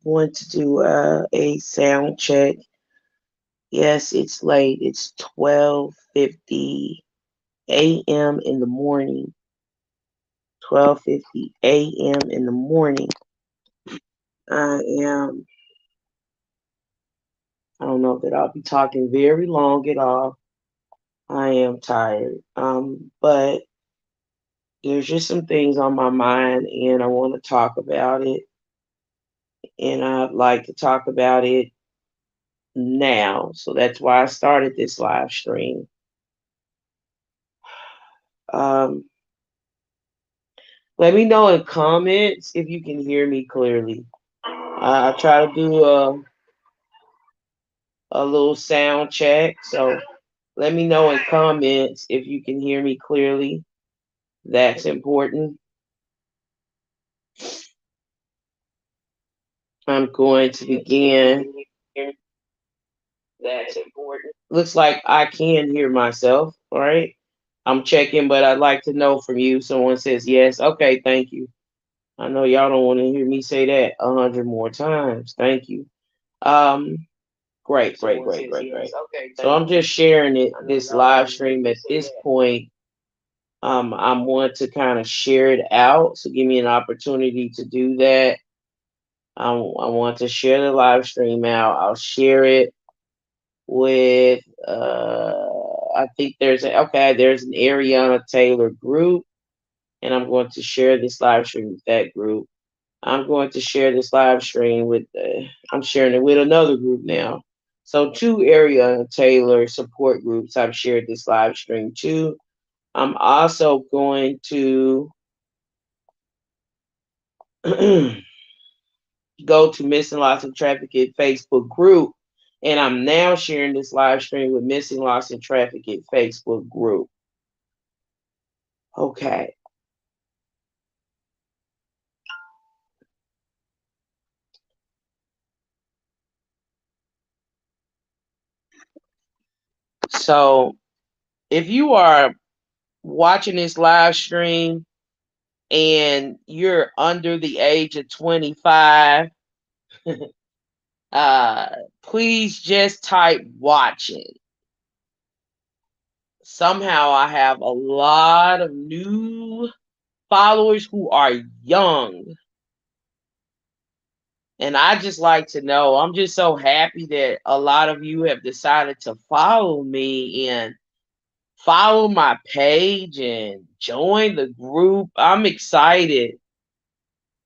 going to do a sound check. Yes, it's late. It's 12:50 a.m. in the morning. 12:50 a.m. in the morning. I am. I don't know that I'll be talking very long at all. I am tired. But there's just some things on my mind, and I want to talk about it. And I'd like to talk about it now. So that's why I started this live stream. Um, Let me know in comments if you can hear me clearly. I try to do a little sound check. So let me know in comments if you can hear me clearly. That's important. I'm going to begin. That's important. Looks like I can hear myself. All right. I'm checking, but I'd like to know from you. Someone says yes. Okay, thank you. I know y'all don't want to hear me say that 100 more times. Thank you. Um, great, great, great, great, great. So I'm just sharing it, this live stream at this point. I want to kind of share it out. So give me an opportunity to do that. I want to share the live stream out. I'll share it with I think there's an Ariana Taylor group, and I'm going to share this live stream with that group. I'm going to share this live stream with I'm sharing it with another group now. So two Ariana Taylor support groups I've shared this live stream to. I'm also going to go to Missing Lots of Traffic at Facebook group, and I'm now sharing this live stream with Missing Lots of Traffic at Facebook group. Okay. So if you are watching this live stream and you're under the age of 25, uh, please just type watching. Somehow I have a lot of new followers who are young. And I just like to know, I'm just so happy that a lot of you have decided to follow me and follow my page and join the group. I'm excited.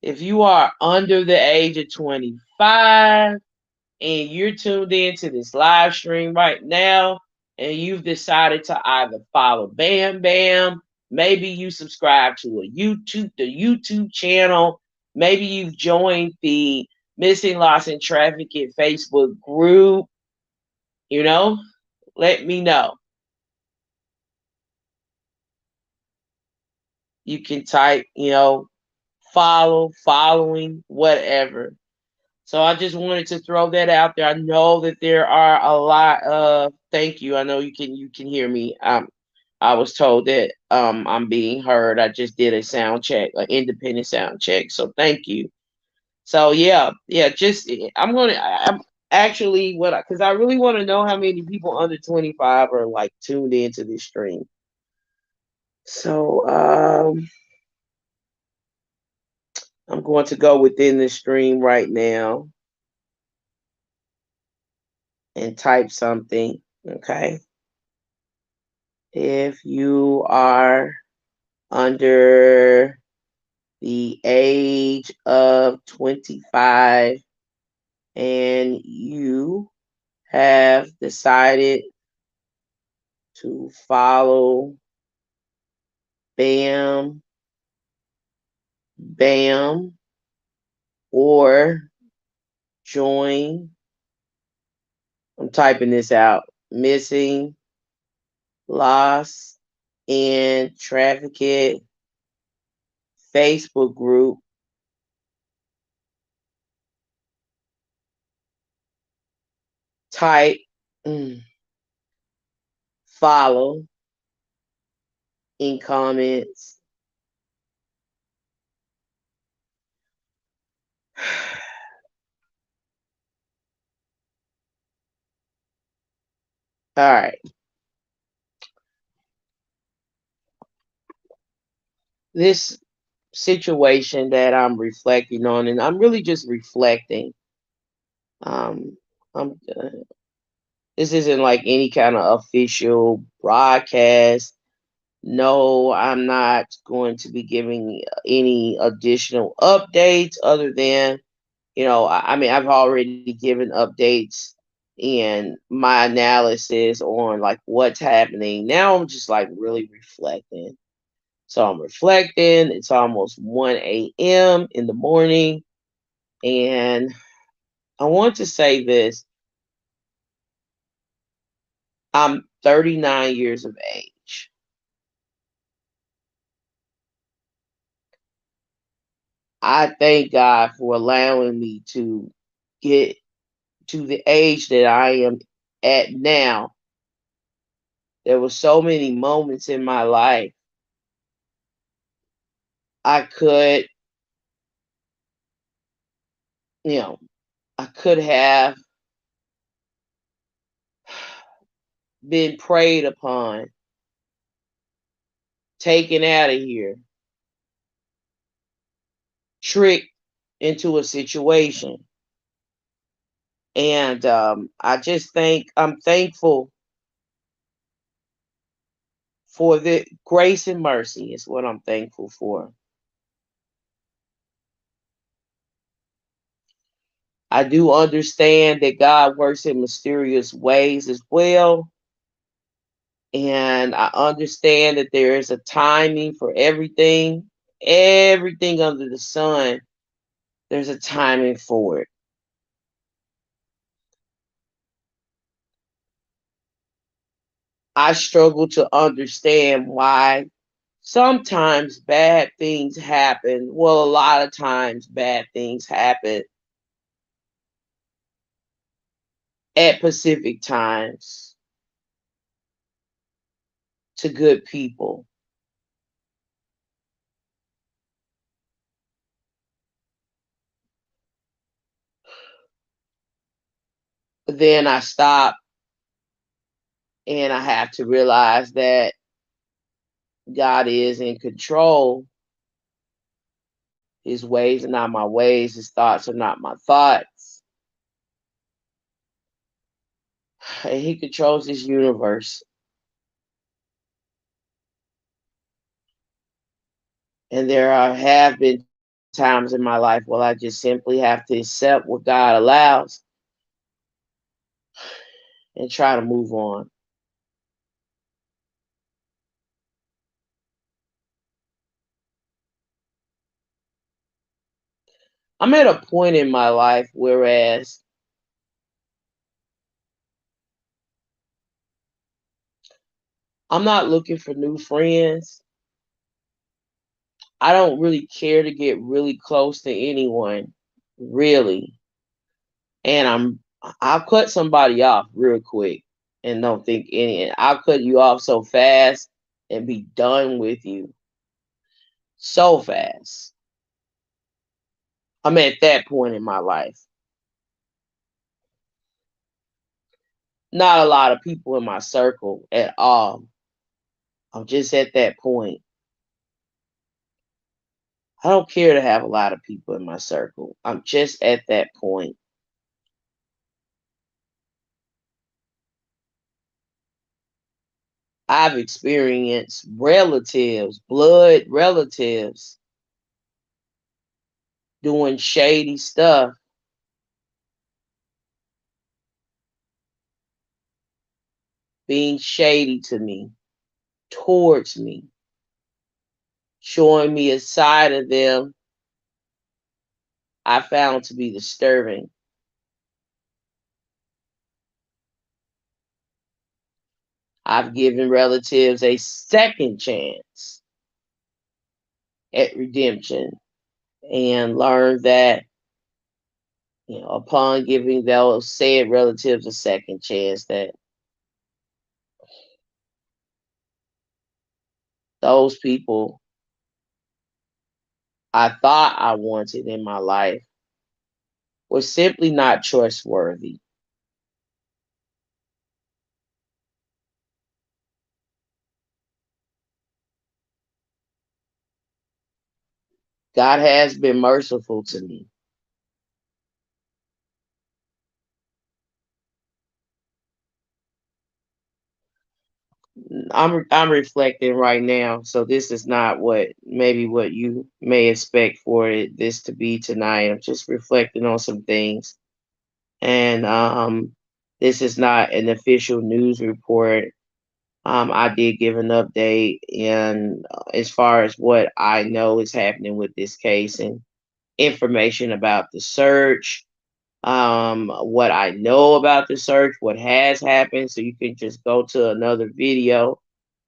If you are under the age of 25 and you're tuned into this live stream right now and you've decided to either follow Bam Bam, maybe you subscribe to the YouTube channel, maybe you've joined the Missing Lost in Traffic at Facebook group, you know, let me know. You can type, following, whatever. So I just wanted to throw that out there. I know that there are a lot of thank you. I know you can hear me. I was told that I'm being heard. I just did a sound check, an independent sound check. So thank you. So yeah, just I'm actually what because I really want to know how many people under 25 are like tuned into this stream. So I'm going to go within the stream right now and type something. Okay. If you are under the age of 25 and you have decided to follow Bam Bam or join, I'm typing this out, Missing Lost in Traffic Facebook group, type follow in comments. All right. This situation that I'm reflecting on, and I'm really just reflecting. Um, I'm, this isn't like any kind of official broadcast. No, I'm not going to be giving any additional updates other than, I mean, I've already given updates and my analysis on like what's happening. Now I'm just like really reflecting. So I'm reflecting. It's almost 1 a.m. in the morning. And I want to say this. I'm 39 years of age. I thank God for allowing me to get to the age that I am at now. There were so many moments in my life I could, you know, I could have been preyed upon, taken out of here, tricked into a situation. And I just think I'm thankful for the grace and mercy, is what I'm thankful for. I do understand that God works in mysterious ways as well. And I understand that there is a timing for everything, everything under the sun. There's a timing for it. I struggle to understand why sometimes bad things happen. Well, a lot of times bad things happen at Pacific times to good people. But then I stop and I have to realize that God is in control. His ways are not my ways. His thoughts are not my thoughts. And he controls this universe. And have been times in my life where I just simply have to accept what God allows and try to move on. I'm at a point in my life whereas I'm not looking for new friends. I don't really care to get really close to anyone, really. And I'll cut somebody off real quick and don't think any. I'll cut you off so fast and be done with you so fast. I'm at that point in my life. Not a lot of people in my circle at all. I'm just at that point. I don't care to have a lot of people in my circle. I'm just at that point. I've experienced relatives, blood relatives, doing shady stuff, being shady to me, towards me, showing me a side of them I found to be disturbing. I've given relatives a second chance at redemption and learned that, upon giving those said relatives a second chance, that those people I thought I wanted in my life were simply not trustworthy. God has been merciful to me. I'm reflecting right now, so this is not what maybe what you may expect for this to be tonight. I'm just reflecting on some things, and this is not an official news report. I did give an update in as far as what I know is happening with this case and information about the search, what I know about the search, what has happened. So you can just go to another video,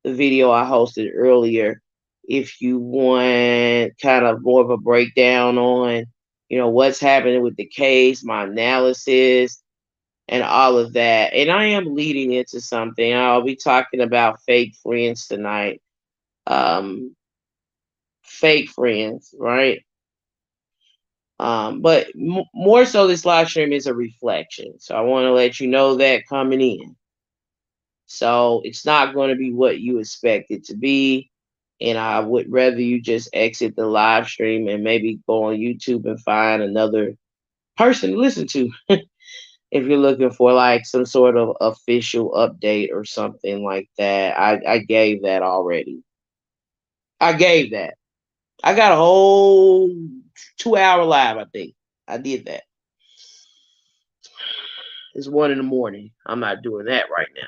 the video I hosted earlier, if you want kind of more of a breakdown on, what's happening with the case, my analysis, and all of that. And I am leading into something. I'll be talking about fake friends tonight. Um, Fake friends, right? But more so, this live stream is a reflection. So I want to let you know that coming in. So it's not going to be what you expect it to be. And I would rather you just exit the live stream and maybe go on YouTube and find another person to listen to if you're looking for like some sort of official update or something like that. I gave that already. I gave that. I got a whole 2 hour live, I think. I did that. It's 1 in the morning. I'm not doing that right now.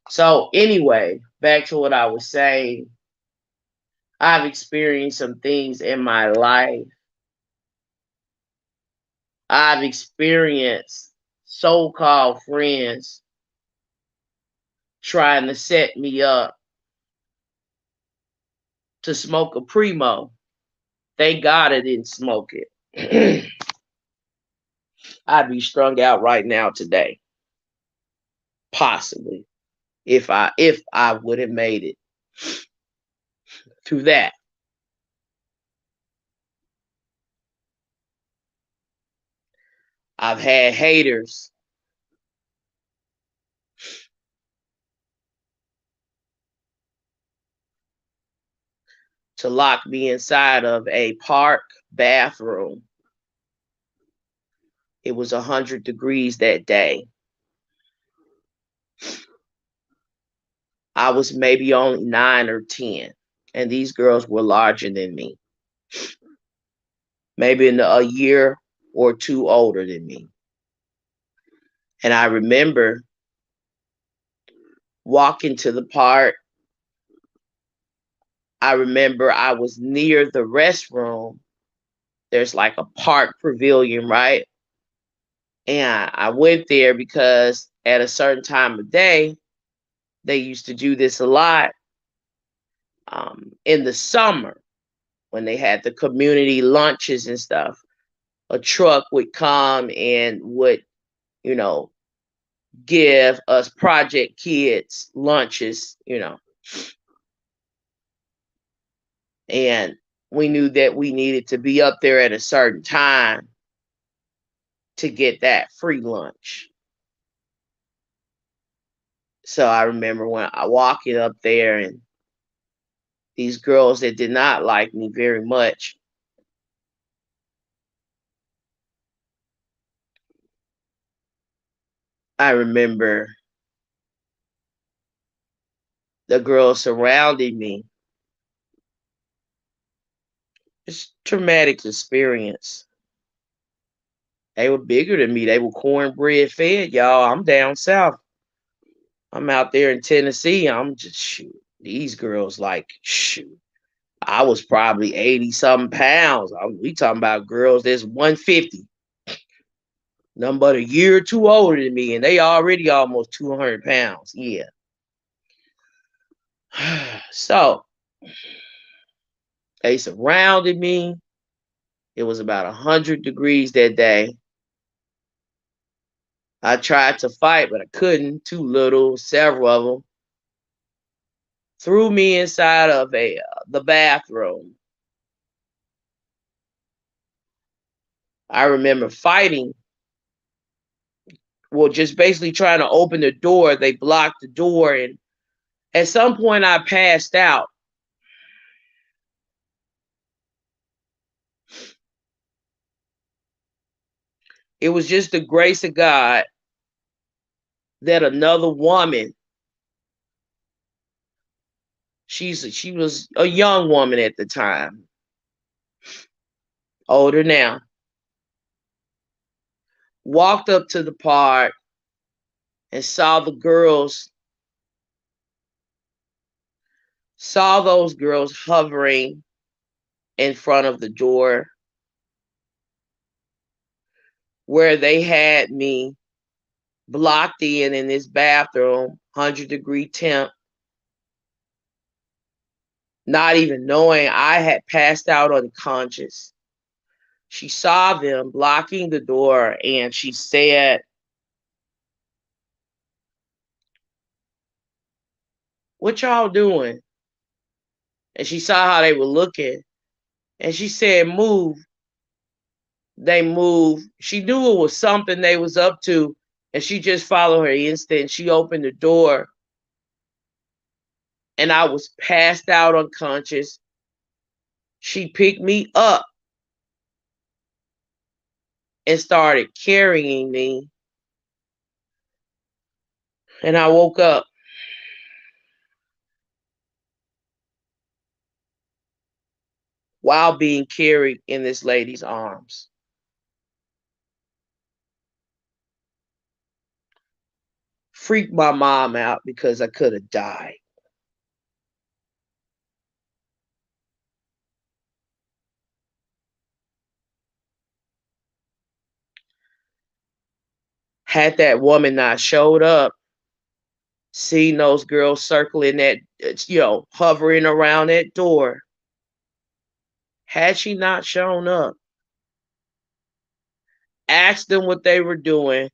So anyway, back to what I was saying. I've experienced some things in my life. I've experienced so-called friends trying to set me up to smoke a primo. Thank God I didn't smoke it. I'd be strung out right now today. Possibly. If I would have made it through that. I've had haters to lock me inside of a park bathroom. It was 100 degrees that day. I was maybe only 9 or 10, and these girls were larger than me, maybe a year or two older than me. And I remember walking to the park. I remember I was near the restroom. There's like a park pavilion, right? And I went there because at a certain time of day, they used to do this a lot in the summer when they had the community lunches and stuff. A truck would come and would, you know, give us project kids lunches. And we knew that we needed to be up there at a certain time to get that free lunch. So I remember when I walking up there and these girls that did not like me very much. I remember the girls surrounding me. It's a traumatic experience. They were bigger than me. They were cornbread fed, y'all. I'm down south. I'm out there in Tennessee. I'm just shoot. These girls like shoot. I was probably 80 something pounds. We talking about girls that's 150. Nothing but a year or two older than me, and they already almost 200 pounds. Yeah. So they surrounded me. It was about 100 degrees that day. I tried to fight, but I couldn't. Too little. Several of them threw me inside of the bathroom. I remember fighting. Well, just basically trying to open the door. They blocked the door, and at some point I passed out. It was just the grace of God that another woman, she was a young woman at the time, older now, walked up to the park and saw those girls hovering in front of the door where they had me blocked in this bathroom, 100-degree temp, not even knowing I had passed out unconscious. She saw them blocking the door and she said, "What y'all doing?" And she saw how they were looking and she said, "Move." They moved. She knew it was something they was up to and she just followed her instinct. She opened the door and I was passed out unconscious. She picked me up and started carrying me. And I woke up while being carried in this lady's arms. Freaked my mom out because I could have died. Had that woman not showed up, seen those girls circling that, hovering around that door, had she not shown up, asked them what they were doing,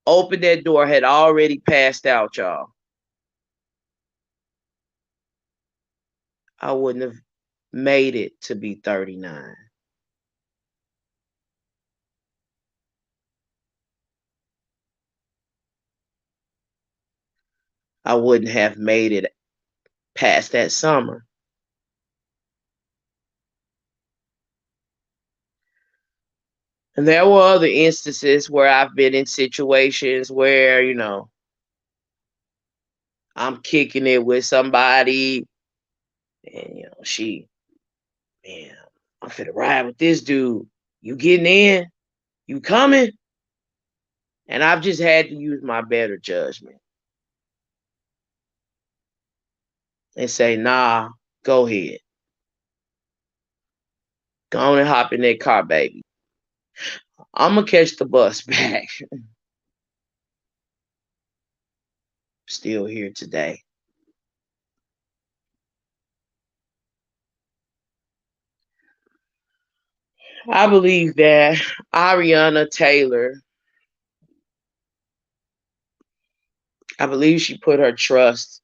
opened that door, had already passed out, y'all, I wouldn't have made it to be 39. I wouldn't have made it past that summer. And there were other instances where I've been in situations where, I'm kicking it with somebody and, man, I'm finna ride with this dude. You getting in? You coming? And I've just had to use my better judgment and say, nah, go ahead. Go on and hop in that car, baby. I'm going to catch the bus back. Still here today. I believe that Ariana Taylor, I believe she put her trust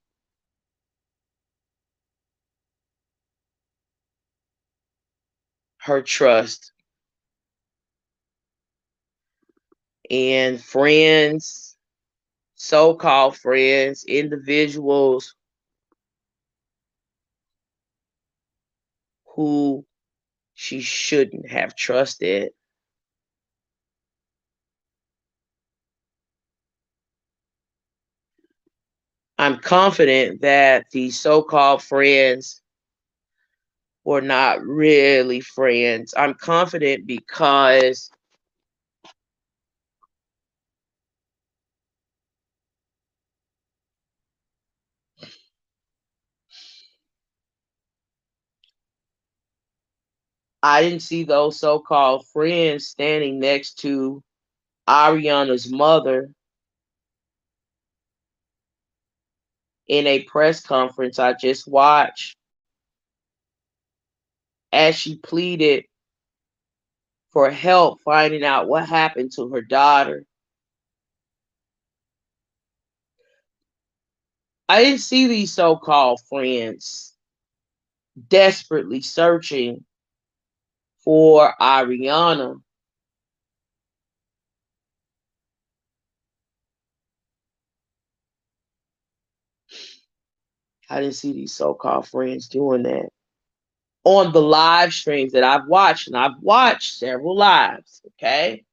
in friends, so-called friends, individuals who she shouldn't have trusted. I'm confident that these so-called friends were not really friends. I'm confident because I didn't see those so-called friends standing next to Ariana's mother in a press conference I just watched as she pleaded for help finding out what happened to her daughter. I didn't see these so-called friends desperately searching for Ariana. I didn't see these so-called friends doing that on the live streams that I've watched, and I've watched several lives, okay?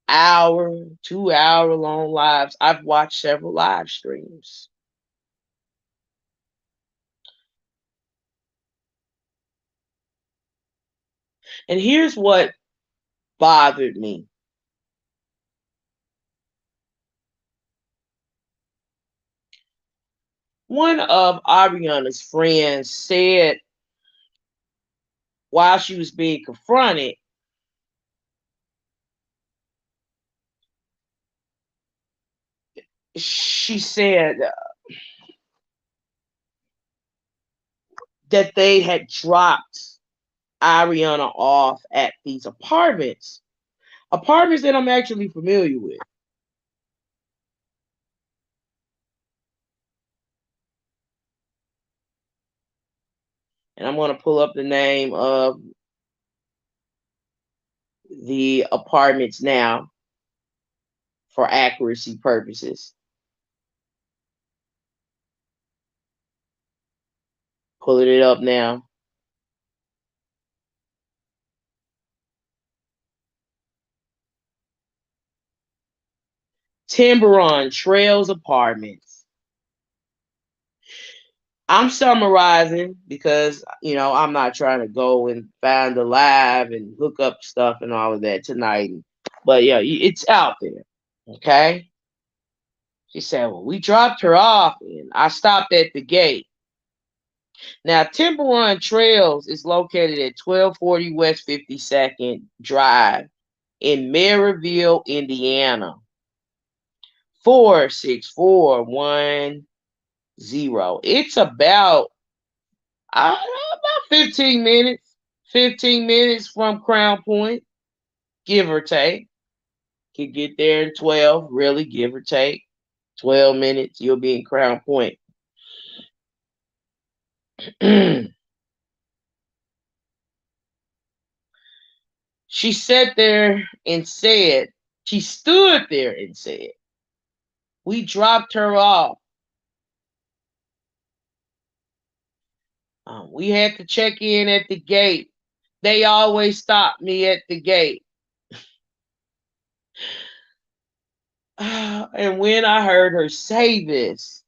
hour, 2 hour long lives. I've watched several live streams. And here's what bothered me. One of Ariana's friends said while she was being confronted, she said that they had dropped Ariana off at these apartments that I'm actually familiar with. And I'm going to pull up the name of the apartments now for accuracy purposes. Pulling it up now. Tiburon Trails Apartments. I'm summarizing because I'm not trying to go and find the live and hook up stuff and all of that tonight. But yeah, it's out there. Okay. She said, well, we dropped her off and I stopped at the gate. Now, Tiburon Trails is located at 1240 West 52nd Drive in Maryville, Indiana. 46410. It's about 15 minutes. 15 minutes from Crown Point, give or take. Could get there in 12, really, give or take. 12 minutes, you'll be in Crown Point. She sat there and said, she stood there and said, we dropped her off. We had to check in at the gate. They always stop me at the gate. And when I heard her say this,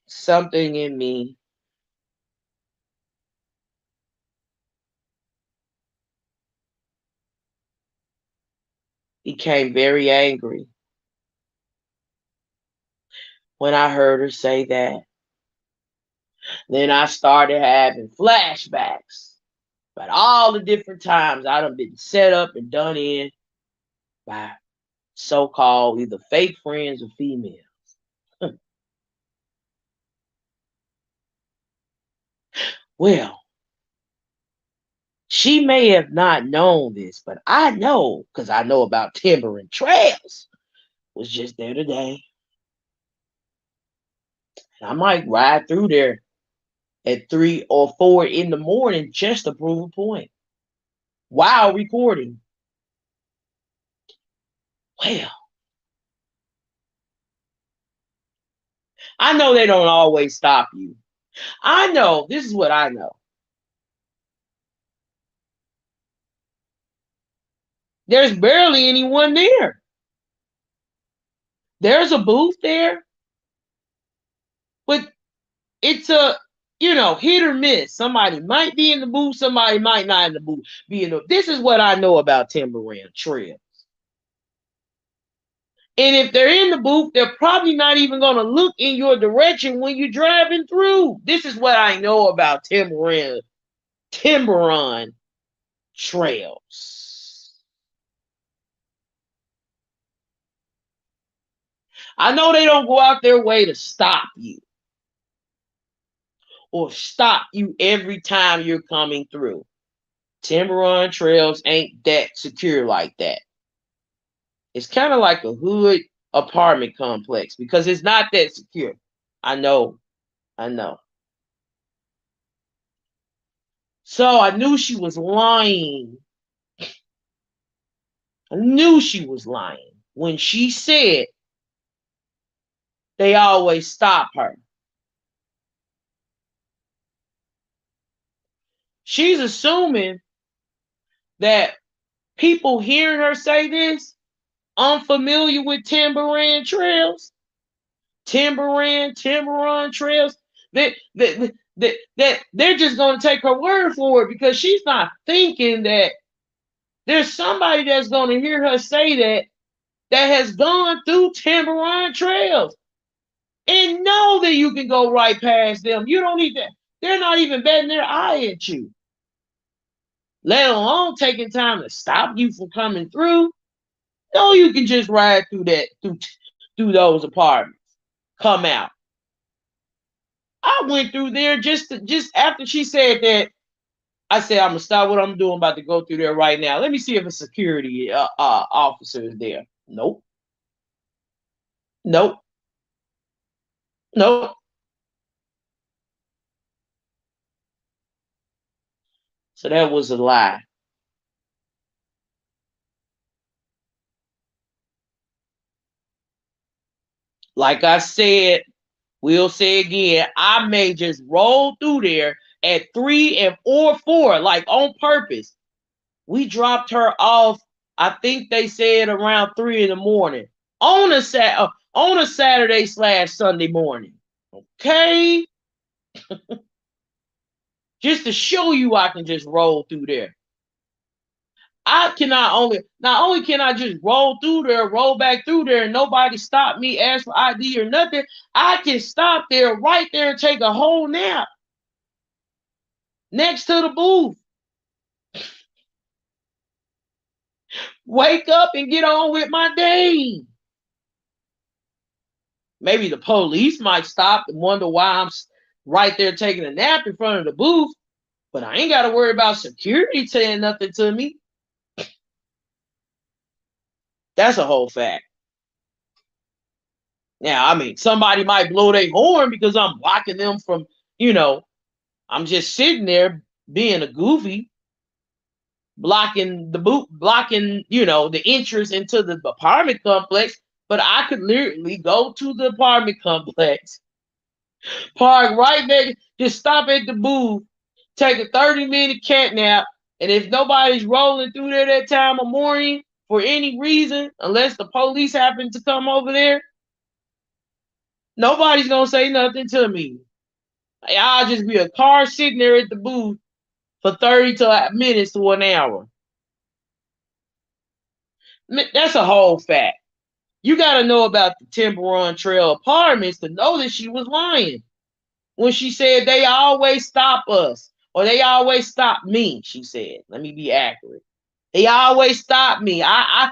something in me became very angry when I heard her say that. Then I started having flashbacks about all the different times I done been set up and done in by so-called either fake friends or females. Well, she may have not known this, but I know because I know about Timber and Trails. Was just there today. And I might ride through there at 3 or 4 in the morning just to prove a point while recording. Well, I know they don't always stop you. I know, this is what I know. There's barely anyone there. There's a booth there, but it's a hit or miss. Somebody might be in the booth, somebody might not in the booth. This is what I know about Timberland Trail. And if they're in the booth, they're probably not even going to look in your direction when you're driving through. This is what I know about Tiburon Trails. I know they don't go out their way to stop you or stop you every time you're coming through. Tiburon Trails ain't that secure like that. It's kind of like a hood apartment complex because it's not that secure. I know. I know. So I knew she was lying. I knew she was lying when she said they always stop her. She's assuming that people hearing her say this, unfamiliar with Timberland trails, that they're just going to take her word for it because she's not thinking that there's somebody that's going to hear her say that has gone through Timberland trails and know that you can go right past them. You don't need that. They're not even batting their eye at you, let alone taking time to stop you from coming through. No, you can just ride through through those apartments, come out. I went through there just after she said that. I said I'm gonna stop what I'm doing. I'm about to go through there right now. Let me see if a security officer is there. Nope, nope, nope. So that was a lie. Like I said, we'll say again, I may just roll through there at 3 or 4, like on purpose. We dropped her off. I think they said around 3 in the morning on a Saturday/Sunday morning. Okay, just to show you I can just roll through there. I cannot only not only can I just roll through there, roll back through there, and nobody stop me, ask for ID or nothing. I can stop there right there and take a whole nap next to the booth. Wake up and get on with my day. Maybe the police might stop and wonder why I'm right there taking a nap in front of the booth, but I ain't got to worry about security saying nothing to me. That's a whole fact. Now, I mean, somebody might blow their horn because I'm blocking them from, you know, I'm just sitting there being a goofy, blocking, the entrance into the apartment complex. But I could literally go to the apartment complex, park right there, just stop at the booth, take a 30-minute cat nap, and if nobody's rolling through there that time of morning for any reason, unless the police happen to come over there, nobody's gonna say nothing to me. I'll just be a car sitting there at the booth for 30 minutes to an hour. That's a whole fact. You got to know about the Timberland Trail apartments to know that she was lying when she said they always stop us or they always stop me. She said, "Let me be accurate. They always stop me. I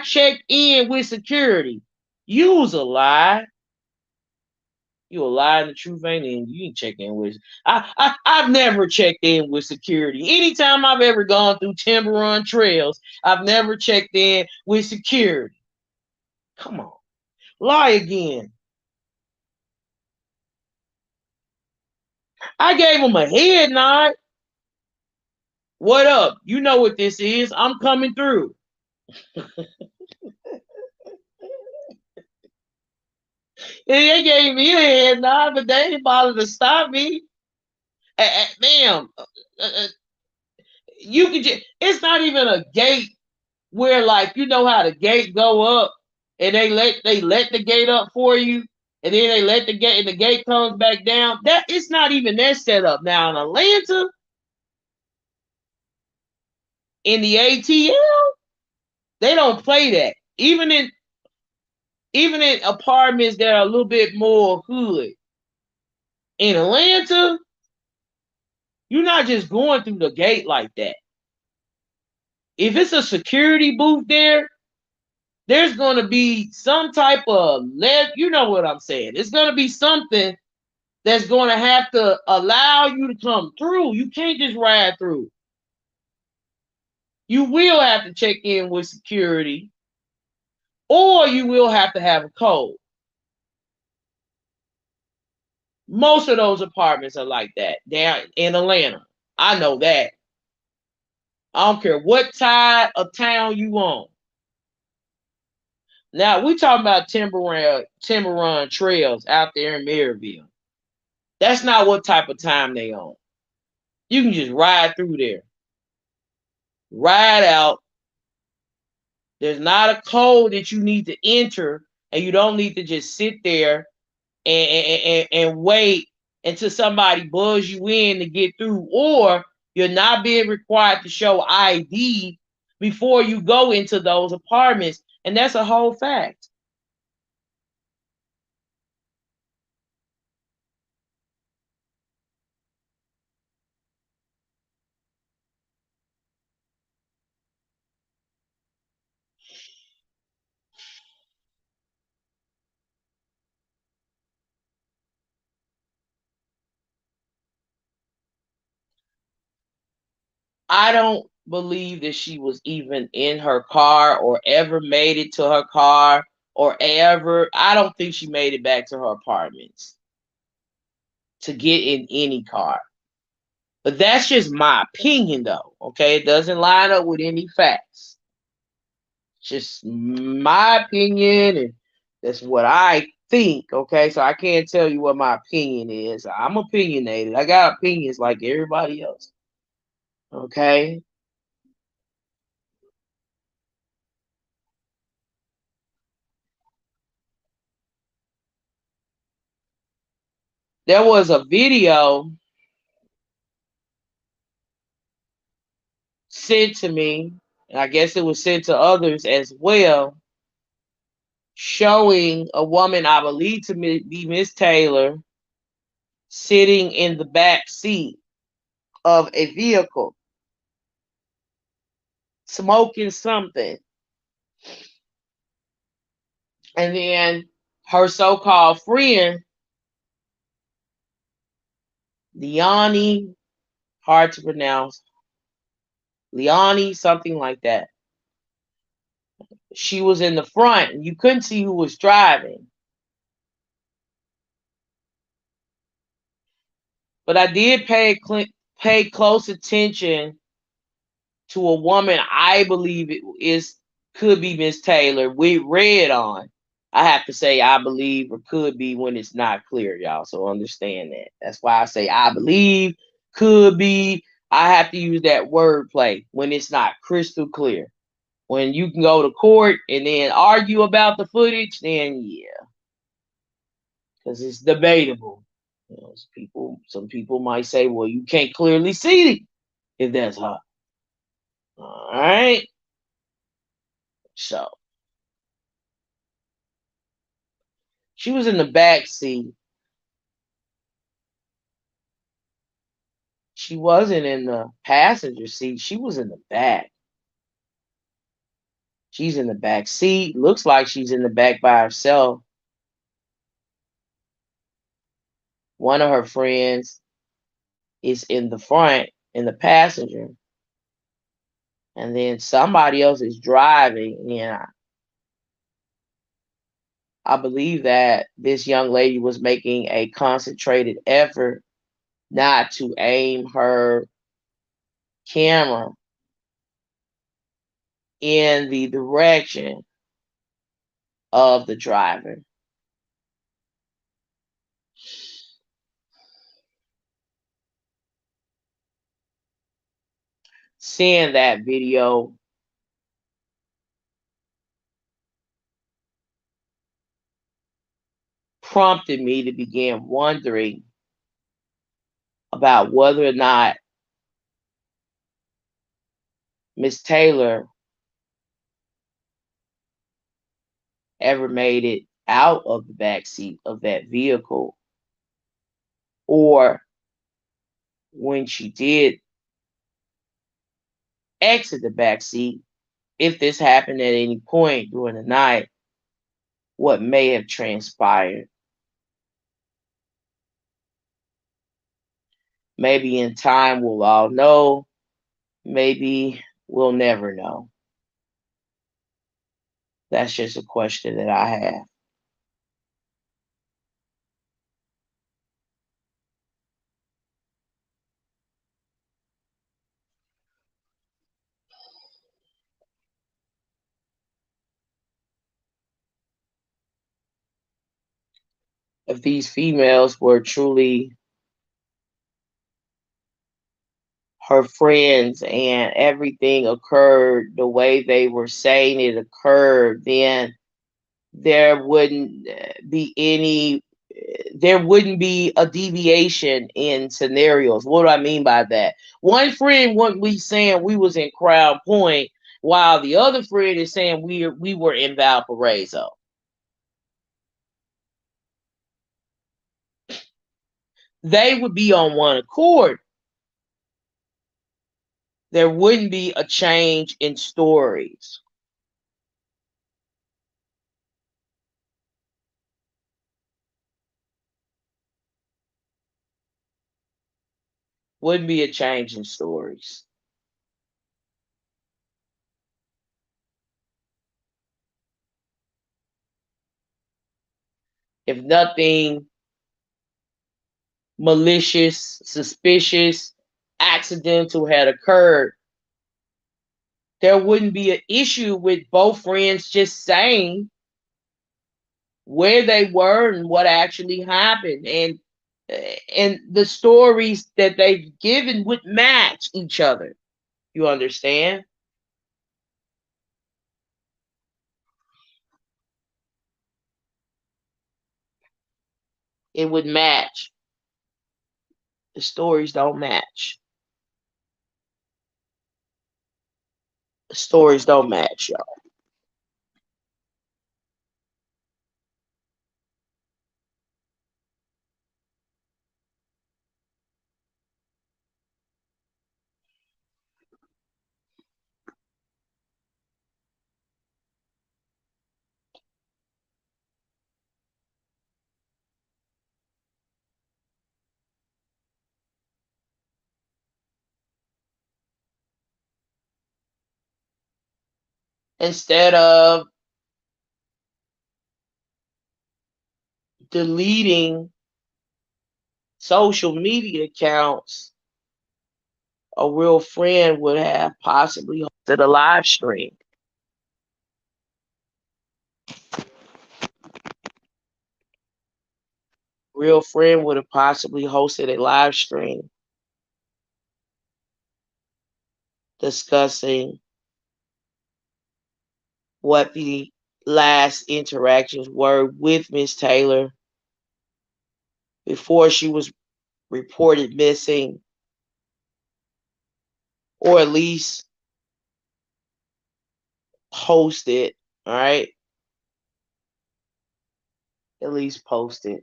checked in with security." You was a lie. You a lie and the truth ain't in. You ain't check in with. I've never checked in with security. Anytime I've ever gone through Timberland trails, I've never checked in with security. Come on, lie again. I gave him a head nod. What up? You know what this is. I'm coming through. And they gave me a head nod, but they didn't bother to stop me. Ma'am, you could just, it's not even a gate where like you know how the gate go up and they let the gate up for you and then they let the gate and the gate comes back down. That it's not even that setup. Now in Atlanta, in the ATL, they don't play that. Even in apartments that are a little bit more hood. In Atlanta, you're not just going through the gate like that. If it's a security booth there, there's going to be some type of you know what I'm saying. It's going to be something that's going to have to allow you to come through. You can't just ride through. You will have to check in with security, or you will have to have a code. Most of those apartments are like that down in Atlanta. I know that. I don't care what side of town you on. Now we talking about Timberland trails out there in Maryville. That's not what type of time they on. You can just ride through there. Ride out. There's not a code that you need to enter, and you don't need to just sit there and wait until somebody buzz you in to get through, or you're not being required to show ID before you go into those apartments. And that's a whole fact. I don't believe that she was even in her car or ever made it to her car or ever. I don't think she made it back to her apartments to get in any car. But that's just my opinion, though. Okay, it doesn't line up with any facts. Just my opinion, and that's what I think. Okay, so I can't tell you what my opinion is. I'm opinionated. I got opinions like everybody else. Okay, there was a video sent to me, and I guess it was sent to others as well, showing a woman, I believe to be Miss Taylor, sitting in the back seat of a vehicle, smoking something. And then her so called friend, Leonie, hard to pronounce, Leonie, something like that. She was in the front, and you couldn't see who was driving. But I did pay close attention to a woman I believe it is could be Miss Taylor with red on. I have to say I believe or could be when it's not clear, y'all. So understand that. That's why I say I believe, could be. I have to use that wordplay when it's not crystal clear. When you can go to court and then argue about the footage, then yeah, because it's debatable. Some people might say, well, you can't clearly see it if that's her. All right. So she was in the back seat. She wasn't in the passenger seat. She was in the back. She's in the back seat. Looks like she's in the back by herself. One of her friends is in the front in the passenger. And then somebody else is driving. And I believe that this young lady was making a concentrated effort not to aim her camera in the direction of the driver. Seeing that video prompted me to begin wondering about whether or not Miss Taylor ever made it out of the back seat of that vehicle, or when she did exit the back seat, if this happened at any point during the night, what may have transpired. Maybe in time we'll all know, maybe we'll never know. That's just a question that I have. If these females were truly her friends and everything occurred the way they were saying it occurred, then there wouldn't be any there wouldn't be a deviation in scenarios. What do I mean by that? One friend wouldn't be saying we was in Crown Point while the other friend is saying we were in Valparaiso. They would be on one accord. There wouldn't be a change in stories. Wouldn't be a change in stories. If nothing malicious, suspicious, accidental had occurred, there wouldn't be an issue with both friends just saying where they were and what actually happened, and the stories that they've given would match each other. You understand? It would match. The stories don't match. The stories don't match, y'all. Instead of deleting social media accounts, a real friend would have possibly hosted a live stream. Real friend would have possibly hosted a live stream discussing what the last interactions were with Miss Taylor before she was reported missing, or at least posted, all right? At least posted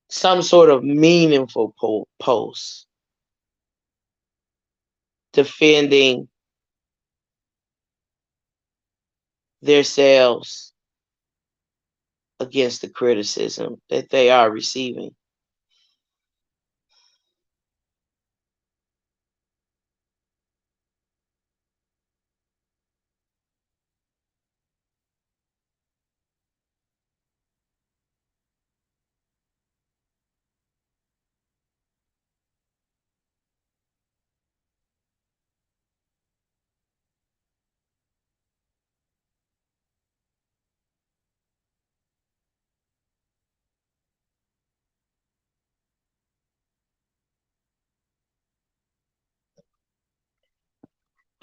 some sort of meaningful post defending themselves against the criticism that they are receiving.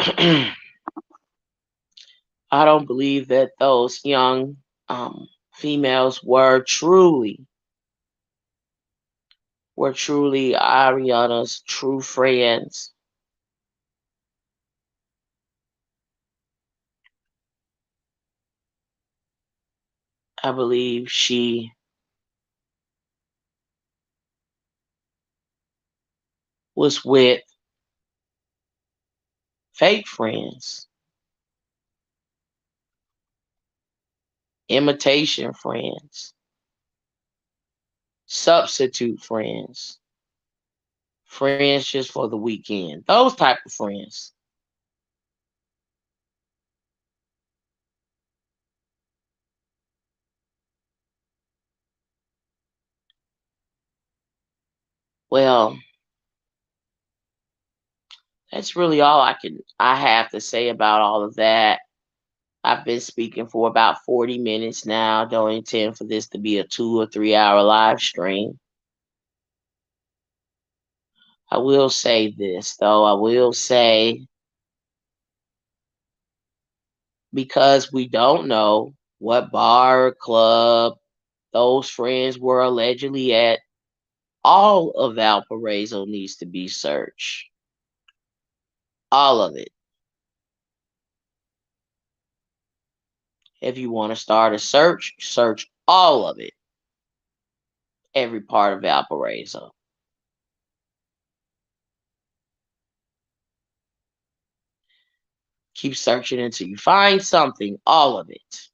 I don't believe that those young females were truly Ariana's true friends. I believe she was with fake friends, imitation friends, substitute friends, friends just for the weekend. Those type of friends. Well, that's really all I have to say about all of that. I've been speaking for about 40 minutes now. Don't intend for this to be a 2 or 3 hour live stream. I will say this though. I will say, because we don't know what bar or club those friends were allegedly at, all of Valparaiso needs to be searched. All of it. If you want to start a search, search all of it. Every part of Valparaiso. Keep searching until you find something, all of it.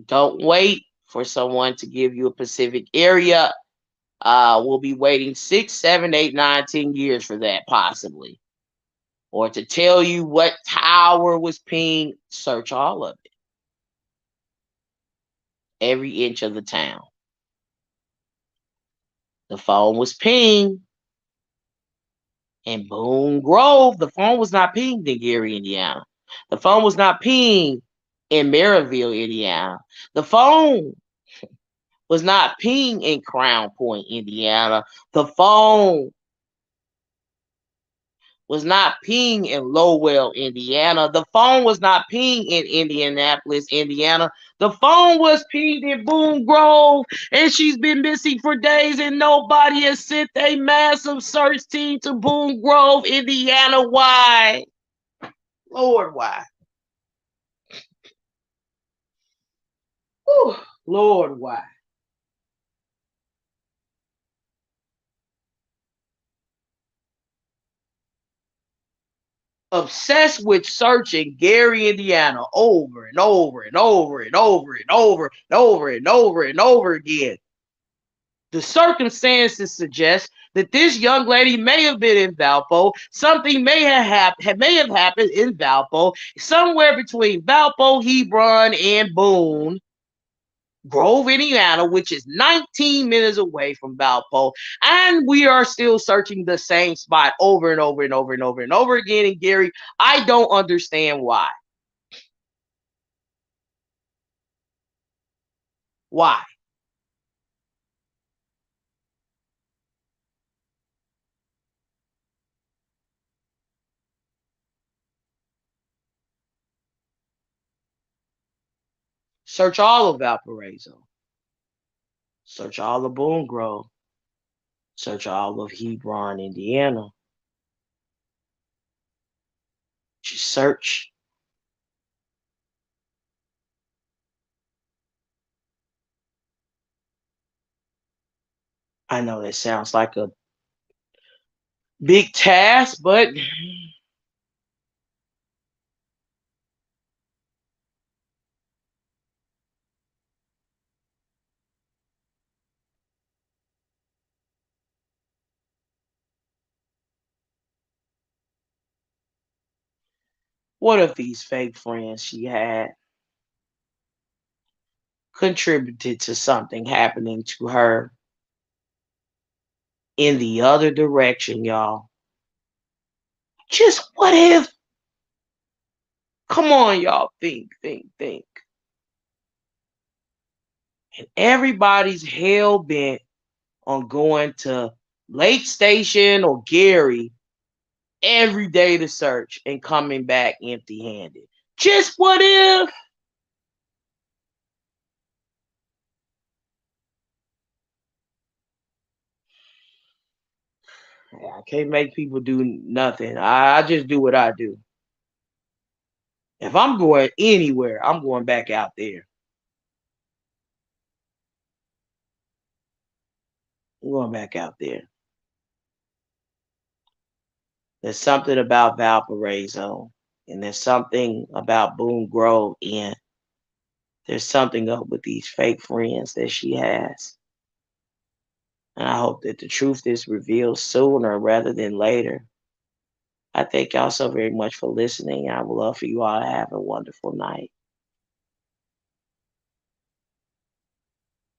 Don't wait for someone to give you a specific area. We'll be waiting 6, 7, 8, 9, 10 years for that, possibly. Or to tell you what tower was pinged, search all of it. Every inch of the town. The phone was pinged in Boone Grove. The phone was not pinged in Gary, Indiana. The phone was not pinged in Maryville, Indiana. The phone was not pinged in Crown Point, Indiana. The phone was not pinged in Lowell, Indiana. The phone was not pinged in Indianapolis, Indiana. The phone was pinged in Boone Grove, and she's been missing for days, and nobody has sent a massive search team to Boone Grove, Indiana. Why? Lord, why? Whew, Lord, why? Obsessed with searching Gary, Indiana over and over and over and over and over and over and over and over again. The circumstances suggest that this young lady may have been in Valpo. Something may have happened in Valpo, somewhere between Valpo, Hebron, and Boone Grove, Indiana, which is 19 minutes away from Valpo. And we are still searching the same spot over and over and over and over and over again. And Gary, I don't understand why. Why? Search all of Valparaiso. Search all of Boone Grove. Search all of Hebron, Indiana. Just search. I know that sounds like a big task, but what if these fake friends she had contributed to something happening to her in the other direction, y'all? Just what if? Come on, y'all. Think, think, think. And everybody's hell bent on going to Lake Station or Gary every day to search and coming back empty handed. Just what if? I can't make people do nothing. I just do what I do. If I'm going anywhere, I'm going back out there. I'm going back out there. There's something about Valparaiso, and there's something about Boone Grove, and there's something up with these fake friends that she has. And I hope that the truth is revealed sooner rather than later. I thank y'all so very much for listening. I would love for you all to have a wonderful night.